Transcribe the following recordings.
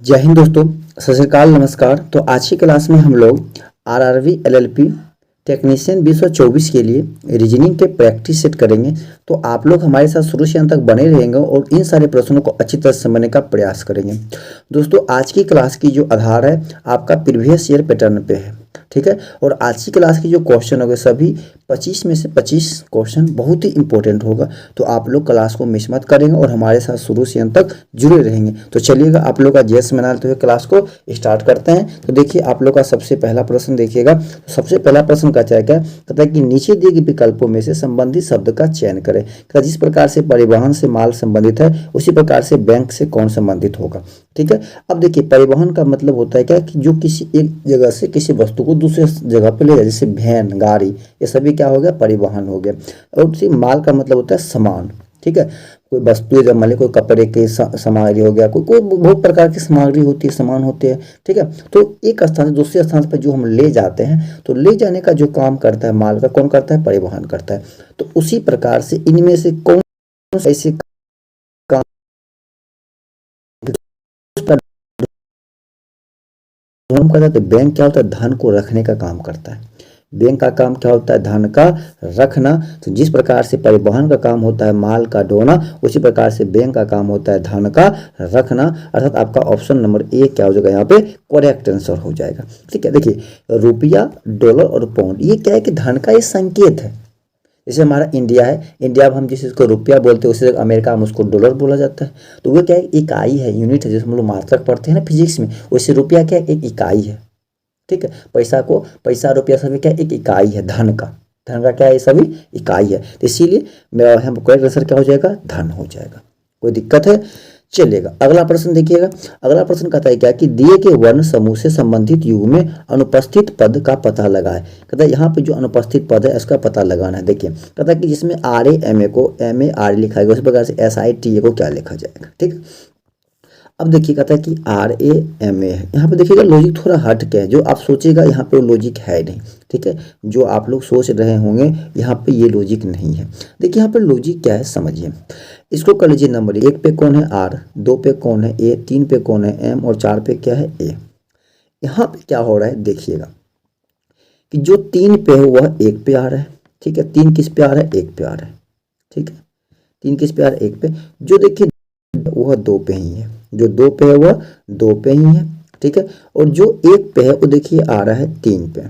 जय हिंद दोस्तों। सत श्री अकाल, नमस्कार। तो आज की क्लास में हम लोग आरआरबी एलएलपी टेक्नीशियन 2024 के लिए रीजनिंग के प्रैक्टिस सेट करेंगे। तो आप लोग हमारे साथ शुरू से अंत तक बने रहेंगे और इन सारे प्रश्नों को अच्छी तरह से समझने का प्रयास करेंगे। दोस्तों, आज की क्लास की जो आधार है आपका प्रीवियस ईयर पैटर्न पे है, ठीक है। और आज की क्लास की जो क्वेश्चन होंगे सभी 25 में से 25 क्वेश्चन बहुत ही इंपॉर्टेंट होगा। तो आप लोग क्लास को मिस मत करेंगे और हमारे साथ शुरू से अंत तक जुड़े रहेंगे। तो चलिएगा, आप लोग का जैसे मनाते हुए क्लास को स्टार्ट करते हैं। तो देखिए, आप लोग का सबसे पहला प्रश्न देखिएगा। तो सबसे पहला प्रश्न का क्या कहता है कि नीचे दिए गए विकल्पों में से संबंधित शब्द का चयन करें। जिस प्रकार से परिवहन से माल संबंधित है उसी प्रकार से बैंक से कौन संबंधित होगा, ठीक है। अब देखिए, परिवहन का मतलब होता है क्या कि जो किसी एक जगह से किसी वस्तु को दूसरे जगह पे ले जाए, जैसे वैन, गाड़ी, ये सभी क्या हो गया, परिवहन हो गया। और उसी माल का मतलब होता है सामान, ठीक है। कोई वस्तु जब मान ली कोई कपड़े की सामग्री हो गया, कोई कोई बहुत प्रकार की सामग्री होती है, सामान होते हैं, ठीक है। तो एक स्थान से दूसरे स्थान पर जो हम ले जाते हैं, तो ले जाने का जो काम करता है माल का, कौन करता है, परिवहन करता है। तो उसी प्रकार से इनमें से कौन ऐसे काम करता है, तो बैंक क्या होता है, धन को रखने का काम करता है। बैंक का काम क्या होता है, धन का रखना। तो जिस प्रकार से परिवहन का काम होता है माल का ढोना, उसी प्रकार से बैंक का काम होता है धन का रखना। अर्थात आपका ऑप्शन नंबर ए क्या हो जाएगा, यहाँ पे करेक्ट आंसर हो जाएगा, ठीक है। देखिए, रुपया, डॉलर और पाउंड, ये क्या है कि धन का ये संकेत है। जैसे हमारा इंडिया है, इंडिया में हम जिस चीज़ को रुपया बोलते हैं, उसी अमेरिका में उसको डॉलर बोला जाता है। तो वो क्या है, इकाई है, यूनिट है। जैसे हम लोग मात्रक पढ़ते हैं ना फिजिक्स में, वैसे रुपया क्या है, एक इकाई है, ठीक है। पैसा रुपया सभी क्या है, एक इकाई है धन का। धन का क्या है, सभी इकाई है। तो इसीलिए मेरा यहाँ करेक्ट आंसर क्या हो जाएगा, धन हो जाएगा। कोई दिक्कत है, चलेगा। अगला प्रश्न देखिएगा। अगला प्रश्न कहता है क्या कि दिए गए वर्ण समूह से संबंधित युग में अनुपस्थित पद का पता लगाए। कहता है यहाँ पे जो अनुपस्थित पद है इसका पता लगाना है। देखिए, कहता है कि जिसमें आर ए एम ए को एम ए आर लिखा जाएगा, उसी प्रकार से एस आई टी ए को क्या लिखा जाएगा, ठीक। अब देखिए, कहता है कि आर ए एम ए है। यहाँ पे देखिएगा लॉजिक थोड़ा हट के है, जो आप सोचेगा यहाँ पे लॉजिक है नहीं, ठीक है। जो आप लोग सोच रहे होंगे यहाँ पे ये लॉजिक नहीं है। देखिए, यहाँ पे लॉजिक क्या है समझिए। इसको कर लीजिए नंबर 1 पे कौन है, आर, 2 पे कौन है, ए, 3 पे कौन है, एम, और 4 पे क्या है, ए। यहाँ पे क्या हो रहा है देखिएगा कि जो 3 पे है वह 1 पे आ रहा है, ठीक है। 3 किस पे आ रहा है, 1 पे आ रहा है, ठीक है। 3 किस पे आ रहा है, 1 पे। जो देखिए वह 2 पे ही है, जो 2 पे है वह 2 पे ही है, ठीक है। और जो 1 पे है वो देखिए आ रहा है 3 पे,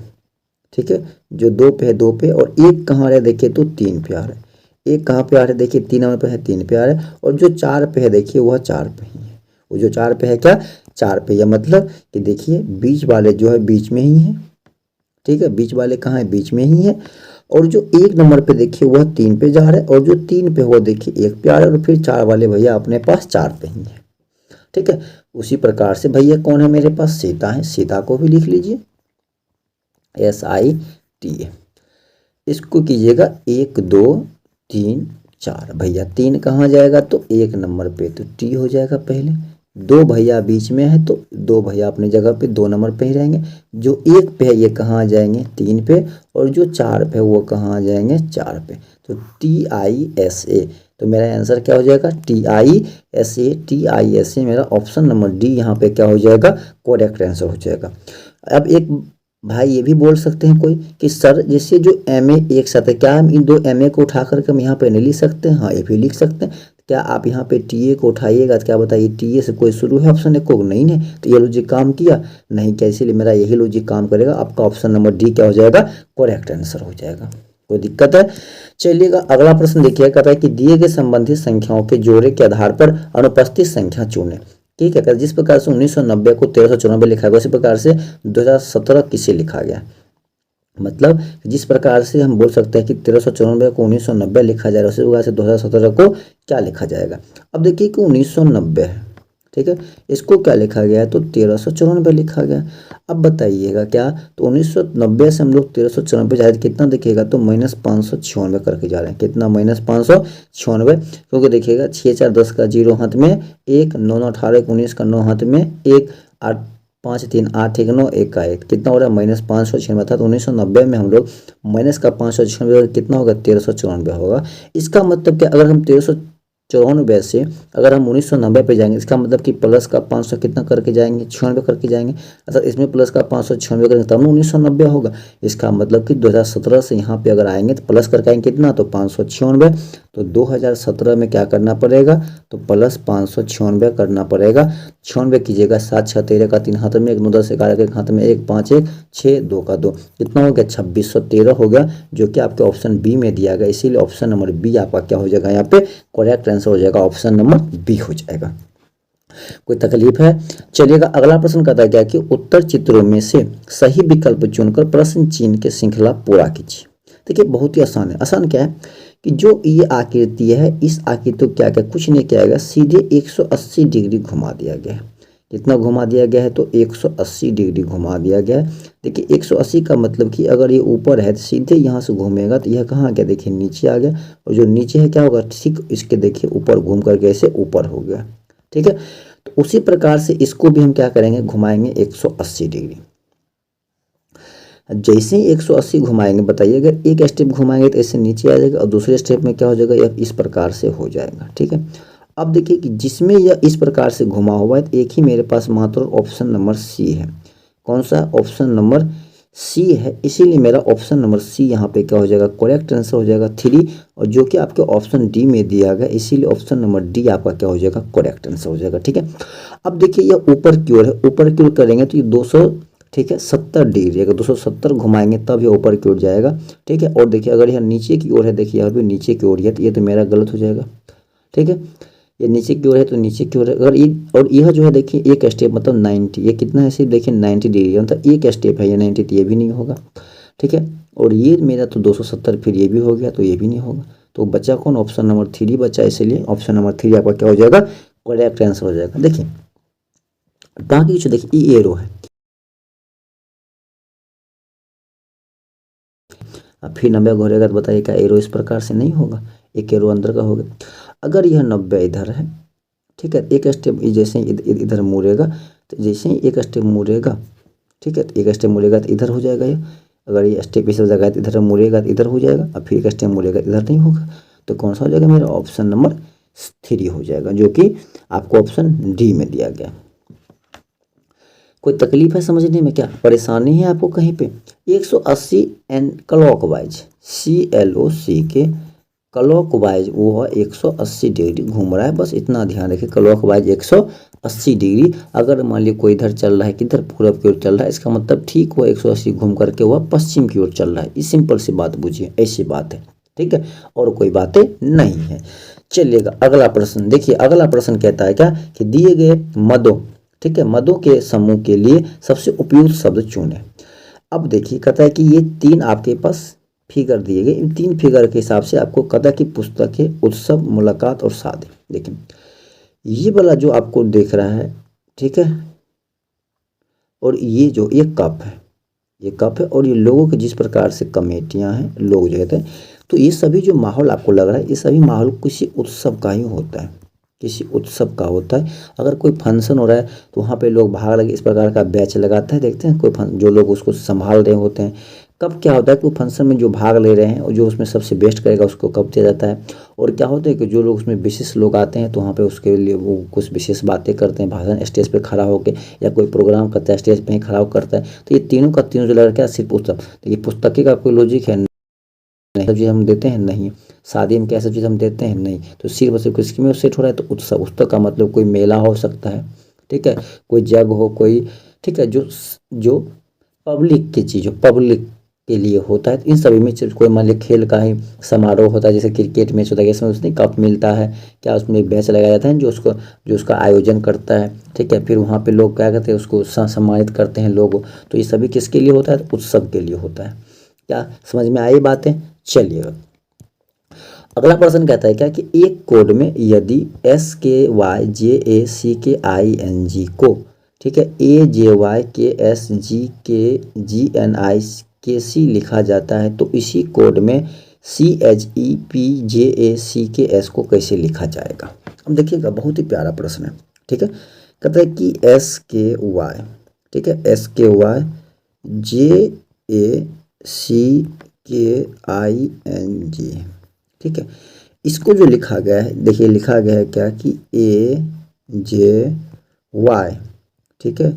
ठीक है। जो 2 पे है 2 पे, और 1 कहाँ आ रहा है देखिए, तो 3 पे आ रहा है। 1 कहाँ पे आ रहा है देखिए, 3 नंबर पे है, 3 पे आ रहा है। और जो 4 पे है देखिए वह 4 पे ही है। वो जो 4 पे है क्या, 4 पे। यह मतलब कि देखिए बीच वाले जो है बीच में ही है, ठीक है। बीच वाले कहाँ है, बीच में ही है। और जो 1 नंबर पे देखिए वह 3 पे जा रहा है, और जो 3 पे वो देखिए 1 पे आ रहा है। और फिर 4 वाले भैया अपने पास 4 पे ही है, ठीक है। उसी प्रकार से भैया कौन है मेरे पास, सीता है। सीता को भी लिख लीजिए, एस आई टी ए। इसको कीजिएगा 1 2 3 4। भैया 3 कहाँ जाएगा, तो 1 नंबर पे, तो टी हो जाएगा पहले। 2 भैया बीच में है, तो 2 भैया अपनी जगह पे 2 नंबर पे ही रहेंगे। जो 1 पे है ये कहाँ आ जाएंगे, 3 पे। और जो 4 पे है वो कहाँ आ जाएंगे, 4 पे। तो टी आई एस ए, तो मेरा आंसर क्या हो जाएगा, T I S A. T I S A मेरा ऑप्शन नंबर डी यहाँ पे क्या हो जाएगा, करेक्ट आंसर हो जाएगा। अब एक भाई ये भी बोल सकते हैं कोई कि सर जैसे जो एम ए एक साथ है, क्या हम इन 2 एम ए को उठा करके हम यहाँ पे नहीं लिख सकते हैं, हाँ ये भी लिख सकते हैं। क्या आप यहाँ पे टी ए को उठाइएगा तो क्या बताइए, टी ए से कोई शुरू है ऑप्शन एक को, नहीं है। तो ये लॉजिक काम किया नहीं, क्या, इसीलिए मेरा यही लॉजिक काम करेगा। आपका ऑप्शन नंबर डी क्या हो जाएगा, करेक्ट आंसर हो जाएगा। कोई दिक्कत है, चलिएगा। अगला प्रश्न देखिए, कहता है कि दिए गए संबंधित संख्याओं के जोड़े के आधार पर अनुपस्थित संख्या चुनें, ठीक है। जिस प्रकार से 1990 को 1394 लिखा गया, उसी प्रकार से 2017 किसे लिखा गया। मतलब जिस प्रकार से हम बोल सकते हैं कि 1394 को 1990 लिखा जाएगा, उसी प्रकार से 2017 को क्या लिखा जाएगा। अब देखिए कि 1990 है, ठीक है। इसको क्या लिखा गया है, तो 1394 लिखा गया। अब बताइएगा क्या, तो 1990 से हम लोग 1394 जा रहे, कितना देखिएगा, तो -596 करके जा रहे हैं। कितना, -596। क्योंकि देखिएगा 6 4 10 का 0 हाथ में, 1 9 9 18 19 का 9 हाथ में, 1 8 5 3 8 1 9 1 का 1, कितना हो रहा है, -596 था। तो 1990 में हम लोग माइनस का 596 कितना होगा, 1394 होगा। इसका मतलब क्या, अगर हम 94 से अगर हम 1990 पे जाएंगे, इसका मतलब कि प्लस का 500 कितना करके जाएंगे, 96 करके जाएंगे, अर्थात इसमें प्लस का 596 करेंगे तब ना 1990 होगा। इसका मतलब कि 2017 से यहाँ पे अगर आएंगे तो प्लस करके आएंगे कितना, तो 596। तो 2017 में क्या करना पड़ेगा, तो प्लस 596 करना पड़ेगा। 96 कीजिएगा, 7 6 13 का 3 हाथ में, 1 9 10 11 के हाथ में, 1 5 1 6 2 का 2, कितना हो गया, 2613 हो गया, जो कि आपके ऑप्शन बी में दिया गया। इसीलिए ऑप्शन नंबर बी आपका क्या हो जाएगा, यहाँ पे करेक्ट आंसर हो जाएगा, ऑप्शन नंबर बी हो जाएगा। कोई तकलीफ है? चलिएगा अगला प्रश्न कहता है क्या कि उत्तर चित्रों में से सही विकल्प चुनकर प्रश्न चिन्ह की श्रृंखला पूरा कीजिए। देखिए बहुत ही आसान है। आसान क्या है कि जो ये आकृति है, इस आकृति को क्या क्या कुछ नहीं किया गया, सीधे 180 डिग्री घुमा दिया गया है। कितना घुमा दिया गया है, तो 180 डिग्री घुमा दिया गया है। देखिए 180 का मतलब कि अगर ये ऊपर है तो सीधे यहाँ से घूमेगा तो यह कहाँ गया, देखिए नीचे आ गया, और जो नीचे है क्या होगा, ठीक इसके देखिए ऊपर घूम करके ऐसे ऊपर हो गया। ठीक है, तो उसी प्रकार से इसको भी हम क्या करेंगे, घुमाएंगे 180 डिग्री। जैसे ही 180 घुमाएंगे, बताइए अगर एक स्टेप घुमाएंगे तो ऐसे नीचे आ जाएगा, और दूसरे स्टेप में क्या हो जाएगा, यह इस प्रकार से हो जाएगा। ठीक है, अब देखिए कि जिसमें यह इस प्रकार से घुमा हुआ है, तो एक ही मेरे पास मात्र ऑप्शन नंबर सी है। कौन सा, ऑप्शन नंबर सी है, इसीलिए मेरा ऑप्शन नंबर सी यहाँ पे क्या हो जाएगा, करेक्ट आंसर हो जाएगा 3, और जो कि आपके ऑप्शन डी में दिया गया, इसीलिए ऑप्शन नंबर डी आपका क्या हो जाएगा, करेक्ट आंसर हो जाएगा। ठीक है, अब देखिए यह ऊपर की ओर है, ऊपर की ओर करेंगे तो ये 200, ठीक है 70 डिग्री, अगर 270 घुमाएंगे तब ये ऊपर की ओर जाएगा। ठीक है, और देखिए अगर यह नीचे की ओर है, देखिए यहाँ भी नीचे की ओर है, तो ये तो मेरा गलत हो जाएगा। ठीक है, ये नीचे की ओर है तो नीचे की ओर है, अगर ये और यह जो है देखिए एक स्टेप मतलब 90, ये कितना है, सिर्फ देखिए 90 डिग्री, मतलब एक स्टेप है ये 90, तो ये भी नहीं होगा। ठीक है, और ये मेरा तो 270, फिर ये भी हो गया, तो ये भी नहीं होगा। तो बच्चा कौन, ऑप्शन नंबर 3 बच्चा, इसलिए ऑप्शन नंबर 3 आपका क्या हो जाएगा, करेक्ट आंसर हो जाएगा। देखिए बाकी जो देखिए ये एरो है, अब फिर 90 घोरेगा तो बताइए क्या एरो इस प्रकार से नहीं होगा, एक एरो अंदर का होगा। अगर यह 90 इधर है, ठीक है, एक स्टेप जैसे ही इधर मुड़ेगा, तो जैसे ही एक स्टेप मुड़ेगा, ठीक है, तो एक स्टेप मुड़ेगा तो इधर हो जाएगा ये, अगर ये स्टेप इस जगह तो इधर मुड़ेगा तो इधर हो जाएगा, और फिर एक स्टेप मुड़ेगा इधर नहीं होगा। तो कौन सा हो जाएगा, मेरा ऑप्शन नंबर 3 हो जाएगा, जो कि आपको ऑप्शन डी में दिया गया। कोई तकलीफ है समझने में, क्या परेशानी है आपको कहीं पे? 180 एंड क्लॉकवाइज, CLOC के क्लॉकवाइज वो है 180 डिग्री घूम रहा है, बस इतना ध्यान रखिए, क्लॉकवाइज 180 डिग्री। अगर मान लीजिए कोई इधर चल रहा है, किधर पूरब की ओर चल रहा है, इसका मतलब ठीक हुआ 180 घूम करके वह पश्चिम की ओर चल रहा है। ये सिंपल सी बात बुझिए, ऐसी बात है। ठीक है, और कोई बातें नहीं है। चलिएगा अगला प्रश्न देखिए, अगला प्रश्न कहता है क्या कि दिए गए मदों, ठीक है, मदों के समूह के लिए सबसे उपयुक्त शब्द चुनें। अब देखिए कहता है कि ये 3 आपके पास फिगर दिए गए, इन 3 फिगर के हिसाब से आपको कहता है कि पुस्तकें, उत्सव, मुलाकात और शादी। देखिए ये वाला जो आपको देख रहा है, ठीक है, और ये जो ये कप है, ये कप है, और ये लोगों के जिस प्रकार से कमेटियां हैं, लोग जो कहते हैं, तो ये सभी जो माहौल आपको लग रहा है, ये सभी माहौल किसी उत्सव का ही होता है, किसी उत्सव का होता है। अगर कोई फंक्शन हो रहा है तो वहाँ पे लोग भाग लगे, इस प्रकार का बैच लगाता है, देखते हैं कोई जो लोग उसको संभाल रहे होते हैं। कब क्या होता है कि फंक्शन में जो भाग ले रहे हैं और जो उसमें सबसे बेस्ट करेगा उसको कप दिया जाता है। और क्या होता है कि जो लोग उसमें विशेष लोग आते हैं तो वहाँ पे उसके लिए वो कुछ विशेष बातें करते हैं, भाषण स्टेज पे खड़ा होकर, या कोई प्रोग्राम करता है स्टेज पे ही खड़ा होकर करता है। तो ये तीनों का तीनों जो लड़का सिर्फ उत्सव, देखिए पुस्तकें का कोई लॉजिक है नहीं, सब चीज़ हम देते हैं नहीं, शादी में क्या सब चीज़ हम देते हैं नहीं, तो सिर्फ सिर्फ किसकी में सेट हो रहा है, तो उत्सव। उत्सव का मतलब कोई मेला हो सकता है, ठीक है, कोई जग हो कोई, ठीक है, जो जो पब्लिक की चीज़ हो, पब्लिक के लिए होता है। तो इन सभी में कोई मान लीजिए खेल का ही समारोह होता है, जैसे क्रिकेट मैच होता है, इसमें उसमें कप मिलता है, क्या उसमें एक बैच लगाया जाता है जो उसको जो उसका आयोजन करता है, ठीक है, फिर वहाँ पे लोग क्या करते हैं उसको सम्मानित करते हैं लोग। तो ये सभी किसके लिए होता है, तो उत्सव के लिए होता है। क्या समझ में आई बातें? चलिएगा अगला प्रश्न कहता है क्या कि एक कोड में यदि SKYJACKING को, ठीक है, AJYKSGKGNIKC लिखा जाता है, तो इसी कोड में CHEPJACKS को कैसे लिखा जाएगा? अब देखिएगा बहुत ही प्यारा प्रश्न है, ठीक है, कहता है कि SKY, ठीक है, SKYJACKING, ठीक है, इसको जो लिखा गया है, देखिए लिखा गया है क्या कि AJY, ठीक है,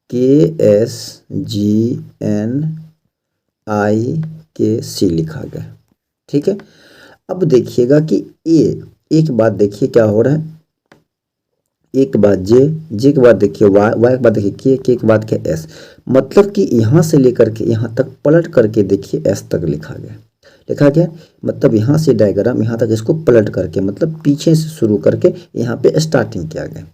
KSGNIKC लिखा गया है, ठीक है। अब देखिएगा कि ए के बाद देखिए क्या हो रहा है, ए के बाद जे के बाद देखिए वाई के बाद देखिए के के बाद क्या एस, मतलब कि यहाँ से लेकर के यहाँ तक पलट करके देखिए एस तक लिखा गया, मतलब यहाँ से डायग्राम यहाँ तक इसको पलट करके, मतलब पीछे से शुरू करके यहाँ पे स्टार्टिंग किया गया।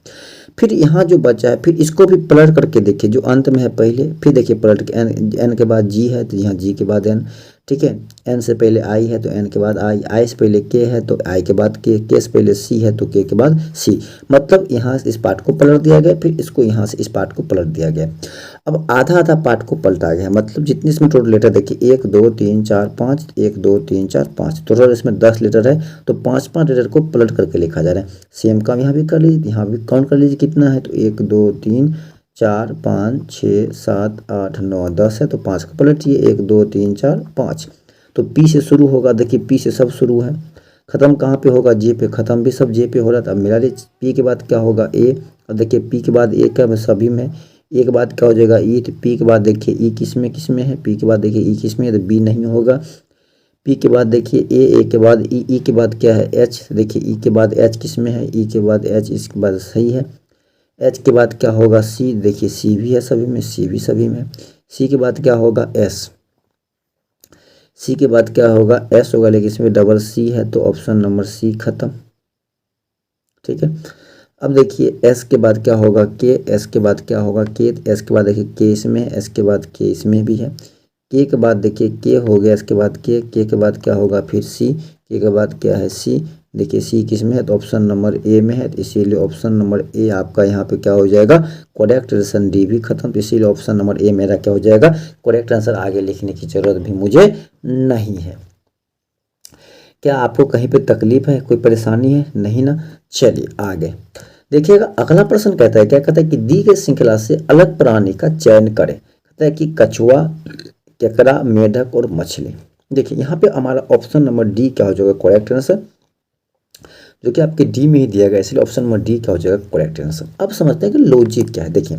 फिर यहाँ जो बचा है, फिर इसको भी पलट करके देखिए, जो अंत में है पहले, फिर देखिए पलट के एन के बाद जी है तो यहाँ जी के बाद एन, ठीक है। एन से पहले आई है तो एन के बाद आई से पहले के है तो आई के बाद के से पहले सी है तो के बाद सी, मतलब यहाँ से इस पार्ट को पलट दिया गया, फिर इसको यहाँ से इस पार्ट को पलट दिया गया। अब आधा आधा पार्ट को पलटा गया, मतलब जितने इसमें टोटल लेटर देखिए 1 2 3 4 5, 1 2 3 4 5, टोटल इसमें 10 लेटर है, तो 5 लेटर को पलट करके लिखा जा रहा है। सेम काम यहाँ भी कर लीजिए, यहाँ भी काउंट कर लीजिए कितना है, तो 1 2 3 4 5 6 7 8 9 10 है, तो 5 को पलटिए, 1 2 3 4 5, तो पी से शुरू होगा, देखिए पी से सब शुरू है, खत्म कहाँ पे होगा, जे पे, खत्म भी सब जे पे हो रहा था। अब मिला लीजिए, पी के बाद क्या होगा ए, और देखिए पी के बाद ए क्या सभी में, ए के बाद क्या हो जाएगा ई, तो पी के बाद देखिए ई किस में है, पी के बाद देखिए ई किस में है, तो बी नहीं होगा। पी के बाद देखिए ए के बाद ई के बाद क्या है एच, देखिए ई के बाद एच किस में है, ई के बाद एच, इसके बाद सही है। एच के बाद क्या होगा सी, देखिए सी भी है सभी में, सी भी सभी में। सी के बाद क्या होगा एस, सी के बाद क्या होगा एस होगा, लेकिन इसमें डबल सी है तो ऑप्शन नंबर सी खत्म, ठीक है। अब देखिए एस के बाद क्या होगा के, एस के बाद क्या होगा के, एस के बाद देखिए के इसमें है, एस के बाद के इसमें भी है, के के बाद देखिए के हो गया, इसके बाद के बाद क्या होगा फिर सी, के बाद क्या है सी, देखिए सी किस में है, तो ऑप्शन नंबर ए में है, तो इसीलिए ऑप्शन नंबर ए आपका यहाँ पे क्या हो जाएगा करेक्ट आंसर, डी भी खत्म, तो इसीलिए ऑप्शन नंबर ए मेरा क्या हो जाएगा करेक्ट आंसर। आगे लिखने की जरूरत भी मुझे नहीं है। क्या आपको कहीं पे तकलीफ है, कोई परेशानी है, नहीं ना? चलिए आगे देखिएगा, अगला प्रश्न कहता है, क्या कहता है कि दी गई श्रृंखला से अलग प्राणी का चयन करें। कहता है कि कछुआ, केकड़ा, मेढक और मछली। देखिए यहाँ पे हमारा ऑप्शन नंबर डी क्या हो जाएगा करेक्ट आंसर, जो कि आपके डी में ही दिया गया, इसलिए ऑप्शन नंबर डी क्या हो जाएगा करेक्ट आंसर। अब समझते हैं कि लॉजिक क्या है। देखिए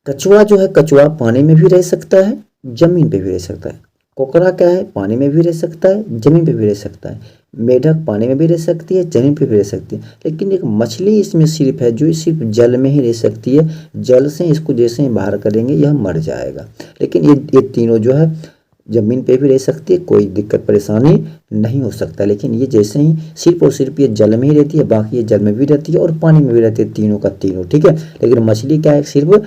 कछुआ जो है, कछुआ पानी में भी रह सकता है, जमीन पे भी रह सकता है। कोकड़ा क्या है, पानी में भी रह सकता है, जमीन पे भी रह सकता है। मेढक पानी में भी रह सकती है, जमीन पे भी रह सकती है। लेकिन एक मछली इसमें सिर्फ है जो सिर्फ जल में ही रह सकती है, जल से इसको जैसे ही बाहर करेंगे यह मर जाएगा। लेकिन ये तीनों जो है ज़मीन पे भी रह सकती है, कोई दिक्कत परेशानी नहीं हो सकता। लेकिन ये जैसे ही सिर्फ और सिर्फ ये जल में ही रहती है, बाकी ये जल में भी रहती है और पानी में भी रहती है, तीनों का तीनों, ठीक है। लेकिन मछली क्या है, सिर्फ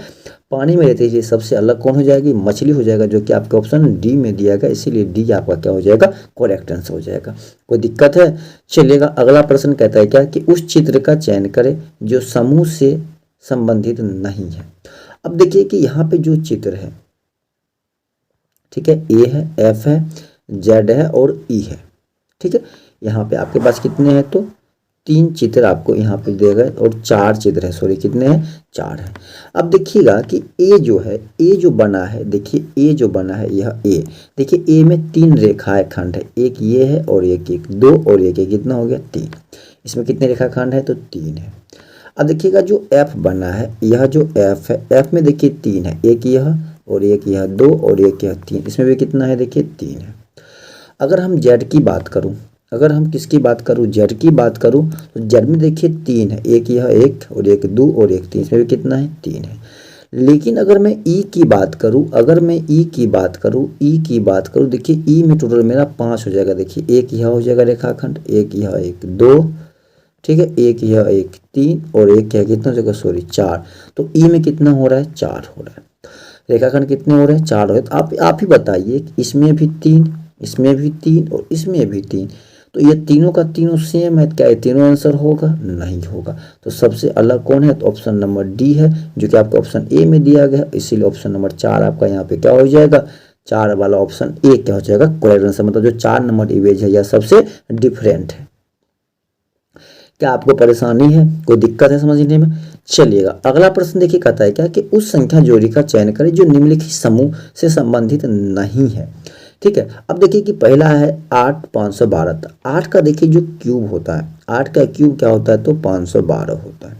पानी में रहती है, सबसे अलग कौन हो जाएगी, मछली हो जाएगा, जो कि आपका ऑप्शन डी में दिया गया, इसीलिए डी आपका क्या हो जाएगा करेक्ट आंसर हो जाएगा। कोई दिक्कत है? चलिएगा अगला प्रश्न कहता है क्या कि उस चित्र का चयन करें जो समूह से संबंधित नहीं है। अब देखिए कि यहाँ पे जो चित्र है, ठीक है, ए है, एफ है, जेड है और ई है, ठीक है। यहाँ पे आपके पास कितने हैं, तो 3 चित्र आपको यहाँ पे दिए गए और 4 चित्र है, सॉरी कितने हैं, 4 है। अब देखिएगा कि ए जो है, ए जो बना है, देखिए ए जो बना है यह ए, देखिए ए में 3 रेखाएं खंड है, एक ये है और एक 2 और एक कितना हो गया 3। इसमें कितने रेखाखंड है, तो 3 है। अब देखिएगा जो एफ बना है, यह जो एफ है, एफ में देखिए 3 है, एक यह और एक यह 2 और एक यह 3, इसमें भी कितना है, देखिए 3 है। अगर हम जेड की बात करूं, अगर हम किसकी बात करूं, जेड की बात करूं, तो जेड में देखिए 3 है, एक यह 1 और एक 2 और एक 3, इसमें भी कितना है 3 है। लेकिन अगर मैं ई की बात करूं, अगर मैं ई की बात करूं, ई की बात करूं, देखिए ई में टोटल मेरा 5 हो जाएगा। देखिए एक यह हो जाएगा रेखाखंड, एक यह 1 2, ठीक है, एक यह 1 3 और एक क्या कितना हो जाएगा, सॉरी 4। तो ई में कितना हो रहा है, 4 हो रहा है। रेखाखंड कितने हो रहे हैं, 4 हो रहे हैं। तो आप ही बताइए, इसमें भी 3, इसमें भी 3 और इसमें भी 3, तो ये तीनों का तीनों सेम है, क्या ये तीनों आंसर होगा, नहीं होगा। तो सबसे अलग कौन है, तो ऑप्शन नंबर डी है, जो कि आपका ऑप्शन ए में दिया गया है, इसीलिए ऑप्शन नंबर 4 आपका यहाँ पे क्या हो जाएगा, 4 वाला ऑप्शन ए क्या हो जाएगा करेक्ट आंसर। मतलब जो 4 नंबर इमेज है यह सबसे डिफरेंट है। क्या आपको परेशानी है, कोई दिक्कत है समझने में? चलिएगा अगला प्रश्न देखिए, कहता है क्या कि उस संख्या जोड़ी का चयन करें जो निम्नलिखित समूह से संबंधित नहीं है। ठीक है। अब देखिए कि पहला है 8 512, 8 का देखिए जो क्यूब होता है, 8 का क्यूब क्या होता है तो 512 होता है।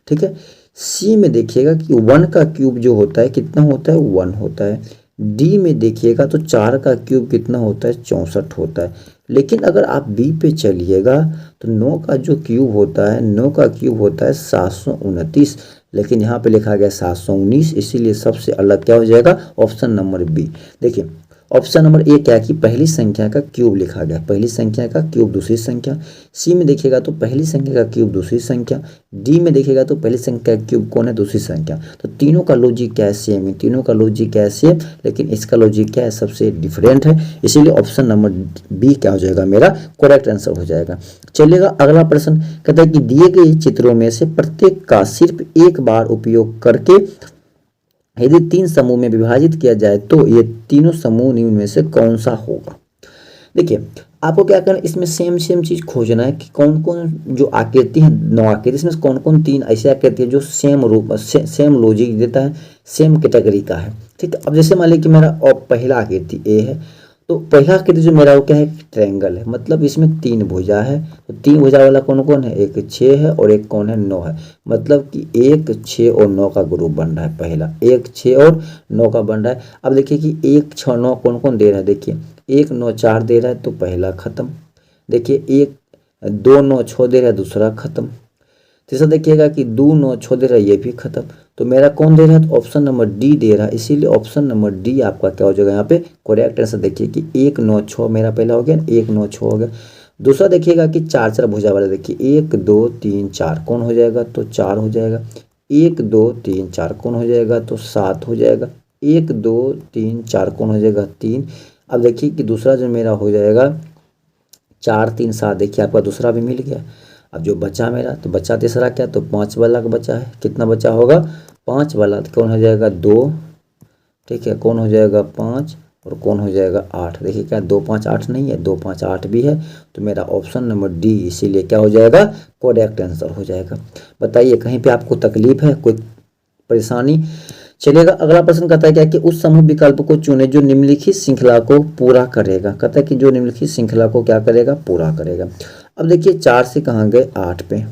ठीक है। सी में देखिएगा कि 1 का क्यूब जो होता है कितना होता है 1 होता है। डी में देखिएगा तो 4 का क्यूब कितना होता है 64 होता है। लेकिन अगर आप बी पे चलिएगा तो 9 का जो क्यूब होता है, 9 का क्यूब होता है 729, लेकिन यहाँ पे लिखा गया 719, इसीलिए सबसे अलग क्या हो जाएगा ऑप्शन नंबर बी। देखिए ऑप्शन नंबर ए क्या है कि पहली संख्या का क्यूब लिखा गया, पहली संख्या का क्यूब दूसरी संख्या। सी में देखिएगा तो पहली संख्या का क्यूब दूसरी संख्या। डी में देखिएगा तो पहली संख्या का क्यूब कौन है दूसरी संख्या। तो तीनों का लॉजिक क्या है सेम है, तीनों का लॉजिक क्या है सेम, लेकिन इसका लॉजिक क्या है सबसे डिफरेंट है, इसीलिए ऑप्शन नंबर बी क्या हो जाएगा मेरा करेक्ट आंसर हो जाएगा। चलिएगा अगला प्रश्न कहता है कि दिए गए चित्रों में से प्रत्येक का सिर्फ एक बार उपयोग करके यदि 3 समूह में विभाजित किया जाए तो ये तीनों समूह निम्न में से कौन सा होगा। देखिए आपको क्या करना है, इसमें सेम सेम चीज खोजना है कि कौन कौन जो आकृति है 9 आकृति, इसमें कौन कौन 3 ऐसी आकृति है जो सेम रूप सेम लॉजिक देता है, सेम कैटेगरी का है। ठीक है। अब जैसे मान लीजिए कि मेरा पहला आकृति ए है, तो पहला आकृति जो मेरा वो क्या है ट्रायंगल है, मतलब इसमें 3 भुजा है। तो 3 भुजा वाला कौन कौन है, एक 6 है और एक कौन है 9 है, मतलब कि 1 6 और 9 का ग्रुप बन रहा है। पहला 1 6 और 9 का बन रहा है। अब देखिए कि 1 6 9 कौन कौन दे रहा है, देखिए 1 9 4 दे रहा है तो पहला खत्म। देखिए 1 2 9 6 दे रहा है दूसरा खत्म। तीसरा देखिएगा कि 2 9 6 दे रहा है ये भी खत्म। तो मेरा कौन दे रहा है तो ऑप्शन नंबर डी दे रहा है, इसीलिए ऑप्शन नंबर डी आपका क्या हो जाएगा यहाँ पे करेक्ट आंसर। देखिए कि 1 9 6 मेरा पहला हो गया, 1 9 6 हो गया। दूसरा देखिएगा कि 4 4 भुजा वाला, देखिए 1 2 3 4 कौन हो जाएगा तो 4 हो जाएगा। 1 2 3 4 कौन हो जाएगा तो 7 हो जाएगा। 1 2 3 4 कौन हो जाएगा 3। अब देखिए कि दूसरा जो मेरा हो जाएगा 4 3 7, देखिए आपका दूसरा भी मिल गया। अब जो बचा मेरा तो बचा तीसरा क्या तो 5 वाला का बचा है, कितना बचा होगा 5 वाला, तो कौन हो जाएगा 2। ठीक है, कौन हो जाएगा 5 और कौन हो जाएगा 8। देखिए क्या 2 5 8 नहीं है, 2 5 8 भी है, तो मेरा ऑप्शन नंबर डी इसीलिए क्या हो जाएगा करेक्ट आंसर हो जाएगा। बताइए कहीं पे आपको तकलीफ है, कोई परेशानी। चलिएगा अगला प्रश्न कहता है क्या कि उस समूह विकल्प को चुने जो निम्नलिखित श्रृंखला को पूरा करेगा। कहता है कि जो निम्नलिखित श्रृंखला को क्या करेगा पूरा करेगा। अब देखिए 4 से कहाँ गए 8 पे,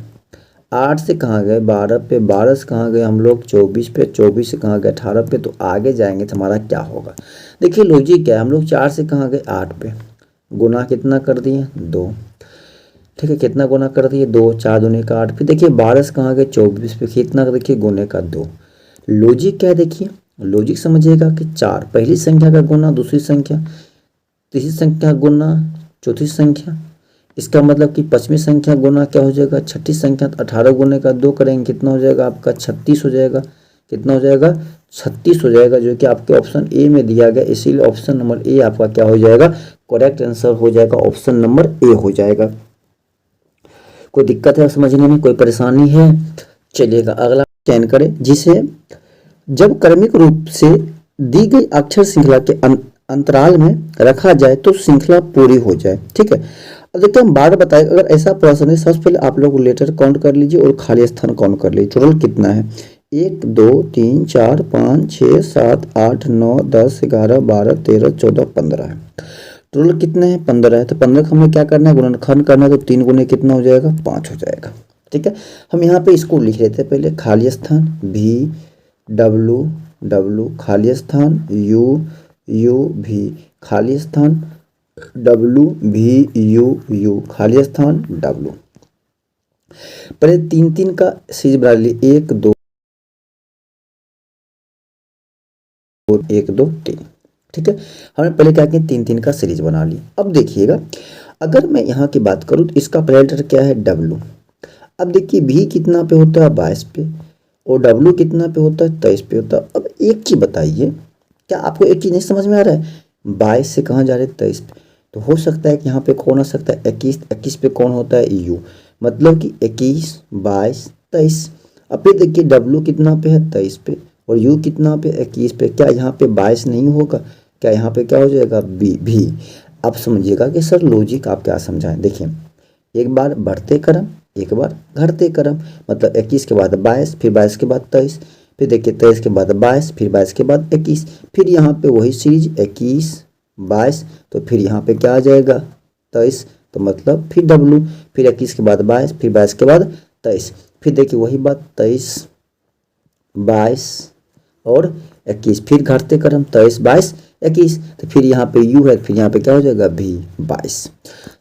8 से कहाँ गए 12 पे, 12 से कहाँ गए हम लोग 24 पे, 24 से कहाँ गए 18 पे, तो आगे जाएंगे तो हमारा क्या होगा। देखिए लॉजिक क्या है, हम लोग 4 से कहाँ गए 8 पे, गुना कितना कर दिए 2। ठीक है, कितना गुना कर दिए 2, 4 दूनी का 8। फिर देखिए 12 से कहाँ गए 24 पे, कितना देखिए गुने का 2। लॉजिक क्या है, देखिए लॉजिक समझिएगा कि 4 पहली संख्या का गुना दूसरी संख्या, तीसरी संख्या गुना चौथी संख्या, इसका मतलब कि 5वीं संख्या गुना क्या हो जाएगा 6ठी संख्या। तो 18 गुने का 2 करेंगे कितना हो जाएगा आपका 36 हो जाएगा। कितना हो जाएगा 36 हो जाएगा, जो कि आपके ऑप्शन ए में दिया गया, इसीलिए ऑप्शन नंबर ए आपका क्या हो जाएगा करेक्ट आंसर हो जाएगा, ऑप्शन नंबर ए हो जाएगा। कोई दिक्कत है समझने में, कोई परेशानी है। चलिएगा अगला चयन करें जिसे जब क्रमिक रूप से दी गई अक्षर श्रृंखला के अंतराल में रखा जाए तो श्रृंखला पूरी हो जाए। ठीक है। अब देखते हम बार बताए, अगर ऐसा प्रश्न है सबसे पहले आप लोग लेटर काउंट कर लीजिए और खाली स्थान काउंट कर लीजिए। टोटल कितना है 1 2 3 4 5 6 7 8 9 10 11 12 13 14 15 है। टोटल कितने हैं 15 है। तो 15 का हमें क्या करना है गुणनखंड करना है, तो 3 गुने कितना हो जाएगा 5 हो जाएगा। ठीक है, हम यहाँ पे इसको लिख लेते हैं पहले, खाली स्थान भी डब्लू डब्लू खाली स्थान यू यू भी खाली स्थान डब्लू भी यू यू खाली स्थान डब्लू। पहले 3 3 का सीरीज बना ली 1 2 1 2 3। ठीक है, हमने पहले क्या किया 3 3 का सीरीज बना ली। अब देखिएगा अगर मैं यहाँ की बात करूँ तो इसका पहला लेटर क्या है डब्लू। अब देखिए भी कितना पे होता है 22 पे और डब्लू कितना पे होता है 23 पे होता है। अब एक चीज बताइए, क्या आपको एक चीज नहीं समझ में आ रहा है 22 से कहाँ जा रहे हैं 23 पे, तो हो सकता है कि यहाँ पे कौन आ सकता है 21, 21 पे कौन होता है यू, मतलब कि 21 22 23। अब फिर देखिए डब्लू कितना पे है 23 पे और यू कितना पे 21 पे, क्या यहाँ पे 22 नहीं होगा, क्या यहाँ पे क्या हो जाएगा बी भी। अब समझिएगा कि सर लॉजिक आप क्या समझाएं। देखिए एक बार बढ़ते क्रम एक बार घटते क्रम, मतलब 21 के बाद 22, फिर 22 के बाद 23, फिर देखिए 23 के बाद 22, फिर 22 के बाद 21, फिर यहाँ पे वही सीरीज 21 22, तो फिर यहाँ पे क्या आ जाएगा 23, तो मतलब फिर W, फिर 21 के बाद 22, फिर 22 के बाद 23, फिर देखिए वही बात 23, 22 और 21, फिर घटते क्रम 23, 22, 21, तो फिर यहाँ पे U है, फिर यहाँ पे क्या हो जाएगा V 22।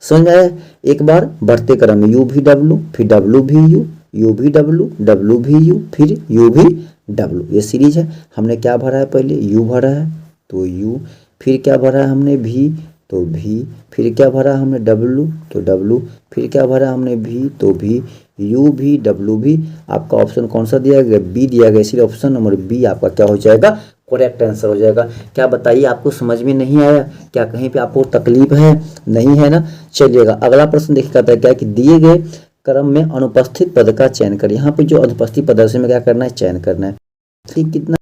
समझ में आया? एक बार बढ़ते क्रम में U भी W, फिर W भी U, U भी W, W भी U, फिर U भी W। ये सीरीज है। हमने क्या भरा है, पहले U भरा है तो U, फिर क्या भरा है हमने V तो V, फिर क्या भरा हमने W तो W, फिर क्या भरा हमने V तो V, U भी W भी। आपका ऑप्शन कौन सा दिया गया, बी दिया गया, इसलिए ऑप्शन नंबर बी आपका क्या हो जाएगा, करेक्ट आंसर हो जाएगा। क्या बताइए, आपको समझ में नहीं आया क्या, कहीं पे आपको तकलीफ है, नहीं है ना? चलिएगा अगला प्रश्न देखिए, कहता है क्या कि दिए गए क्रम में अनुपस्थित पद का चयन करें। यहाँ पे जो अनुपस्थित पद है उसमें क्या करना है, चयन करना है। ठीक, कितना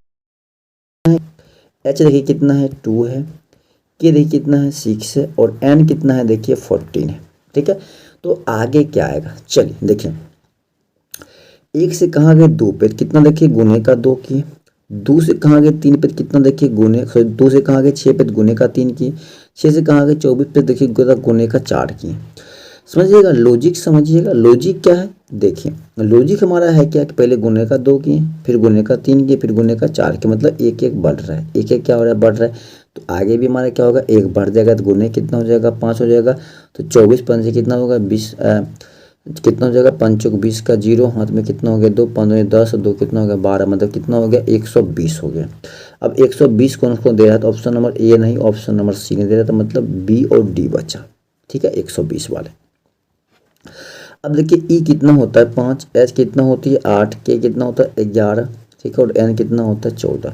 है, एच देखिए कितना है 2 है, के देखिए कितना है 6 है, और एन कितना है देखिए 14 है। ठीक है, तो आगे क्या आएगा, चलिए देखिए। एक से कहाँ गए 2 पे, कितना देखिए गुने का 2 किए। 2 से कहाँ गए 3 पे, कितना देखिए गुने, 2 से कहाँ गए 6 पे, गुने का 3 किए। 6 से कहाँ गए 24 पे, देखिए गुने का 4 किए। समझिएगा लॉजिक, समझिएगा लॉजिक क्या है। देखिए लॉजिक हमारा है क्या कि पहले गुने का 2 किए, फिर गुने का 3 किए, फिर गुने का 4 किए, मतलब एक एक बढ़ रहा है, एक एक क्या हो रहा है, बढ़ रहा है। तो आगे भी हमारा क्या होगा, एक बढ़ जाएगा तो गुने कितना हो जाएगा 5 हो जाएगा। तो 24 5 से कितना होगा 20, कितना हो जाएगा 5 चौक 20 का 0, हाथ में कितना हो गया 2, 15 10, 2 कितना हो गया 12, मतलब कितना हो गया 120 हो गया। अब 120 कौन कौन दे रहा है, तो ऑप्शन नंबर ए नहीं, ऑप्शन नंबर सी ने दे रहा था, मतलब बी और डी बचा। ठीक है, 120 वाले। अब देखिए ई कितना होता है 5, एच कितना होती है 8, के कितना होता है 11, ठीक है, और एन कितना होता है 14।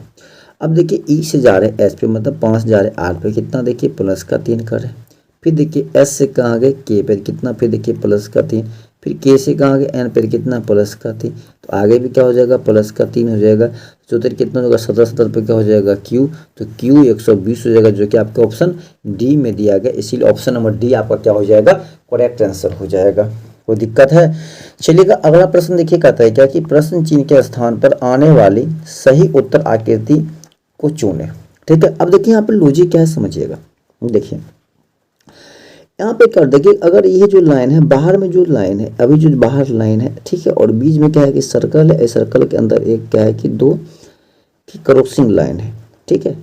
अब देखिए ई से जा रहे हैं एच पे, मतलब 5 जा रहे हैं 8 पे, कितना देखिए प्लस का 3 कर रहे हैं। फिर देखिए एस से कहाँ गए के पे, कितना, फिर देखिए प्लस का 3, फिर के से कहाँ गए एन पे, कितना प्लस का 3, तो आगे भी क्या हो जाएगा प्लस का 3 हो जाएगा। चौथे कितना होगा 17 17 पे क्या हो जाएगा क्यू, तो क्यू 120 हो जाएगा, जो कि आपका ऑप्शन डी में दिया गया, इसीलिए ऑप्शन नंबर डी आपका क्या हो जाएगा, करेक्ट आंसर हो जाएगा। कोई दिक्कत है? चलिएगा अगला प्रश्न देखिए, कहता है क्या कि प्रश्न चिन्ह के स्थान पर आने वाली सही उत्तर आकृति को चुने। ठीक है, अब देखिए यहाँ पे लॉजिक क्या है समझिएगा। देखिए यहाँ पे कर देखिए, अगर ये जो लाइन है बाहर में जो लाइन है, अभी जो बाहर लाइन है, ठीक है, और बीच में क्या है कि सर्कल है, सर्कल के अंदर एक क्या है कि 2 की क्रॉसिंग लाइन है। ठीक है,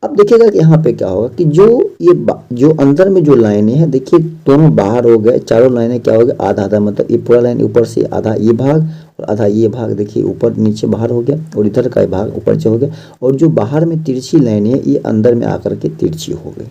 अब देखिएगा कि यहाँ पे क्या होगा कि जो ये जो अंदर में जो लाइनें हैं, देखिए दोनों बाहर हो गए, चारों लाइनें क्या हो गया आधा आधा, मतलब ये पूरा लाइन ऊपर से आधा ये भाग और आधा ये भाग, देखिए ऊपर नीचे बाहर हो गया, और इधर का भाग ऊपर से हो गया, और जो बाहर में तिरछी लाइनें है ये अंदर में आकर के तिरछी हो गई।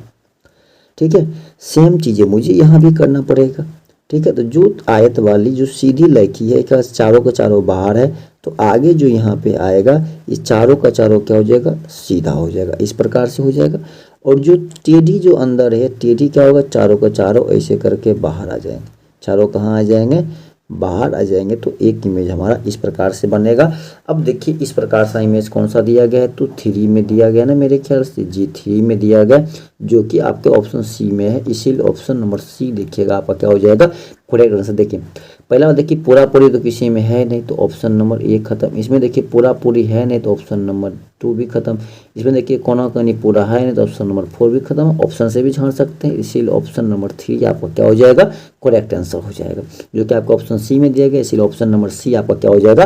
ठीक है, सेम चीज़ें मुझे यहाँ भी करना पड़ेगा। ठीक है, तो जो आयत वाली जो सीधी लाइकी है, क्या चारों का चारों बाहर है, तो आगे जो यहाँ पे आएगा ये चारों का चारों क्या हो जाएगा, सीधा हो जाएगा, इस प्रकार से हो जाएगा। और जो टेढ़ी जो अंदर है, टेढ़ी क्या होगा, चारों का चारों ऐसे करके बाहर आ जाएंगे, चारों कहाँ आ जाएंगे, बाहर आ जाएंगे। तो एक इमेज हमारा इस प्रकार से बनेगा। अब देखिए इस प्रकार सा इमेज कौन सा दिया गया है, तो 3 में दिया गया ना, मेरे ख्याल से जी 3 में दिया गया, जो कि आपके ऑप्शन सी में है, इसीलिए ऑप्शन नंबर सी देखिएगा आपका क्या हो जाएगा, करेक्ट आंसर। देखिए पहला देखिए पूरा पूरी तो किसी में है नहीं, तो ऑप्शन नंबर ए खत्म। इसमें देखिए पूरा पूरी है नहीं, तो ऑप्शन नंबर 2 भी खत्म। इसमें देखिए कोना कोनी पूरा है नहीं, तो ऑप्शन नंबर 4 भी खत्म। ऑप्शन से भी झाड़ सकते हैं, इसीलिए ऑप्शन नंबर 3 आपका क्या हो जाएगा, करेक्ट आंसर हो जाएगा, जो कि आपको ऑप्शन सी में दिया गया, इसीलिए ऑप्शन नंबर सी आपका क्या हो जाएगा,